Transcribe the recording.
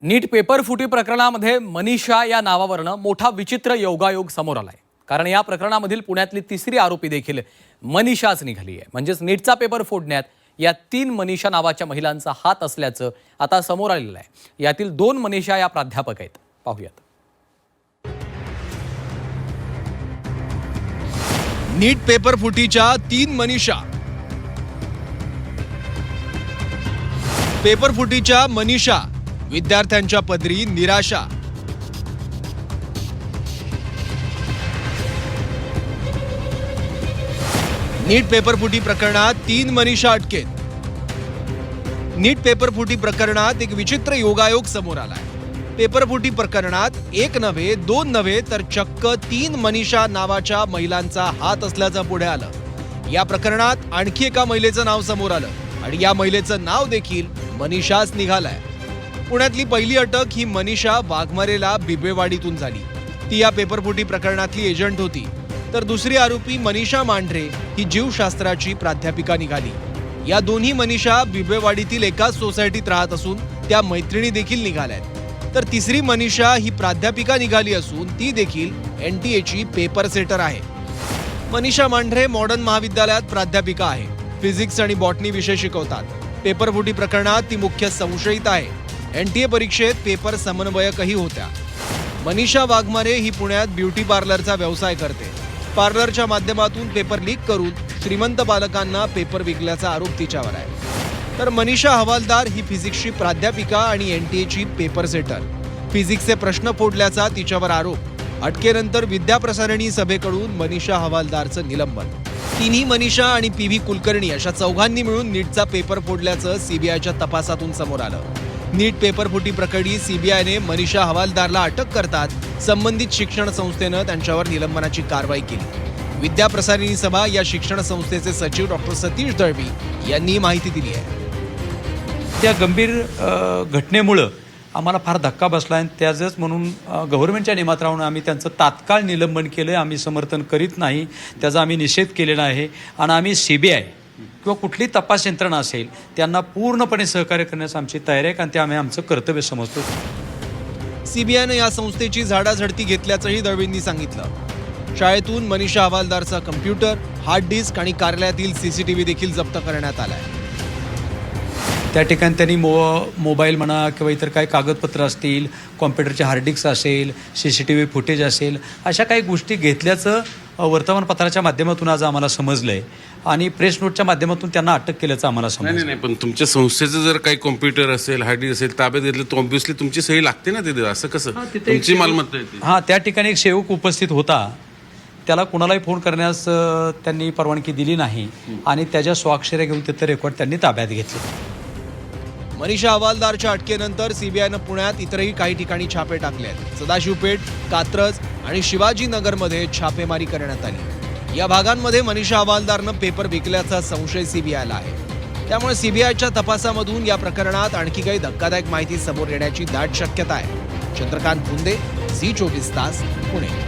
नीट paper फुटी प्रकरणामध्ये मनीषा या नावावरनं मोठा विचित्र योगायोग समोर आलाय. कारण या प्रकरणामधील पुण्यातली तिसरी आरोपी देखील मनीषाच निघाली आहे. म्हणजेच नीटचा पेपर फोडण्यात या 3 मनीषा नावाच्या महिलांचा हात असल्याचं आता समोर आलेलं आहे. यातील 2 मनीषा या प्राध्यापक आहेत. पाहूयात. नीट पेपर फुटीच्या 3 मनीषा. पेपर फुटीच्या मनीषा, विद्यार्थ्यांच्या पदरी निराशा. नीट पेपर फुटी प्रकरणात 3 मनीषा अटकेत. नीट पेपर फुटी प्रकरणात एक विचित्र योगायोग समोर आलाय. पेपर फुटी प्रकरणात 1 नव्हे 2 नव्हे तर चक्क 3 मनीषा नावाच्या महिलांचा हात असल्याचं पुढे आलं. या प्रकरणात आणखी एका महिलेचं नाव समोर आलं आणि या महिलेचं नाव देखील मनीषाच निघालंय. पुण्यातली पहिली अटक ही मनीषा वाघमारेला बिबवेवाडीतून झाली. ती या पेपरफुटी प्रकरणातली एजंट होती. तर दुसरी आरोपी मनीषा मांढरे ही जीवशास्त्राची प्राध्यापिका निघाली. या दोन्ही मनीषा बिबवेवाडीतील एकाच सोसायटीत राहत असून त्या मैत्रिणी देखील निघाल्यात. तर तिसरी मनीषा ही प्राध्यापिका निघाली असून ती देखील NTA पेपर सेटर आहे. मनीषा मांढरे मॉडर्न महाविद्यालयात प्राध्यापिका आहे. फिजिक्स आणि बॉटनी विषय शिकवतात. पेपरफुटी प्रकरणात ती मुख्य संशयित आहे. NTA परीक्षेत पेपर समन्वयकही होत्या. मनीषा वाघमारे ही पुण्यात ब्युटी पार्लरचा व्यवसाय करते. पार्लरच्या माध्यमातून पेपर लीक करून श्रीमंत बालकांना पेपर विकल्याचा आरोप तिच्यावर आहे. तर मनीषा हवालदार ही फिजिक्सची प्राध्यापिका आणि NTA पेपर सेटर. फिजिक्सचे प्रश्न फोडल्याचा तिच्यावर आरोप. अटकेनंतर विद्याप्रसारणी सभेकडून मनीषा हवालदारचं निलंबन. तिन्ही मनीषा आणि PV कुलकर्णी अशा चौघांनी मिळून नीटचा पेपर फोडल्याचं CBIच्या तपासातून समोर आलं. नीट पेपर फुटी प्रकरणी CBIने मनीषा हवालदारला अटक करतात संबंधित शिक्षण संस्थेनं त्यांच्यावर निलंबनाची कारवाई केली. विद्याप्रसारिणी सभा या शिक्षण संस्थेचे सचिव डॉक्टर सतीश दळवी यांनी ही माहिती दिली आहे. त्या गंभीर घटनेमुळं आम्हाला फार धक्का बसला आहे. त्याचंच म्हणून गव्हर्नमेंटच्या नियमात राहून आम्ही त्यांचं तात्काळ निलंबन केलं आहे. आम्ही समर्थन करीत नाही, त्याचा आम्ही निषेध केलेला आहे. आणि आम्ही CBI किंवा कुठली तपास यंत्रणा असेल त्यांना पूर्णपणे सहकार्य करण्यास आमची तयारी आहे, कारण ते आम्ही आमचं कर्तव्य समजतो. CBIने या संस्थेची झाडाझडती घेतल्याचंही दळवींनी सांगितलं. शाळेतून मनीषा हवालदारचा कम्प्युटर, हार्ड डिस्क आणि कार्यालयातील CCTV देखील जप्त करण्यात आलाय. त्या ठिकाणी त्यांनी मोबाईल म्हणा किंवा इतर काही कागदपत्र असतील, कॉम्प्युटरचे हार्ड डिस्क असेल, CCTV फुटेज असेल, अशा काही गोष्टी घेतल्याचं वर्तमानपत्राच्या माध्यमातून आज आम्हाला समजलं आहे. आणि प्रेस नोटच्या माध्यमातून त्यांना अटक केल्याचं आम्हाला समजलं. नाही, पण तुमच्या संस्थेचं जर काही कॉम्प्युटर असेल, हार्ड डिस्क असेल, ताब्यात घेतलं तर ऑब्व्हियसली तुमची सही लागते ना तिथे. असं कसं तुमची मालमत्ता आहे? हां, त्या ठिकाणी एक सेवक उपस्थित होता. त्याला कुणालाही फोन करण्यास त्यांनी परवानगी दिली नाही आणि त्याच्या स्वाक्षऱ्या घेऊन तिथं रेकॉर्ड त्यांनी ताब्यात घेतले. मनीषा हवालदारच्या अटकेनंतर CBIनं पुण्यात इतरही काही ठिकाणी छापे टाकले आहेत. सदाशिवपेठ, कात्रज आणि शिवाजीनगरमध्ये छापेमारी करण्यात आली. या भागांमध्ये मनीषा हवालदारनं पेपर विकल्याचा संशय CBIला आहे. त्यामुळे CBIच्या तपासामधून या प्रकरणात आणखी काही धक्कादायक माहिती समोर येण्याची दाट शक्यता आहे. चंद्रकांत फुंदे, झी 24 तास, पुणे.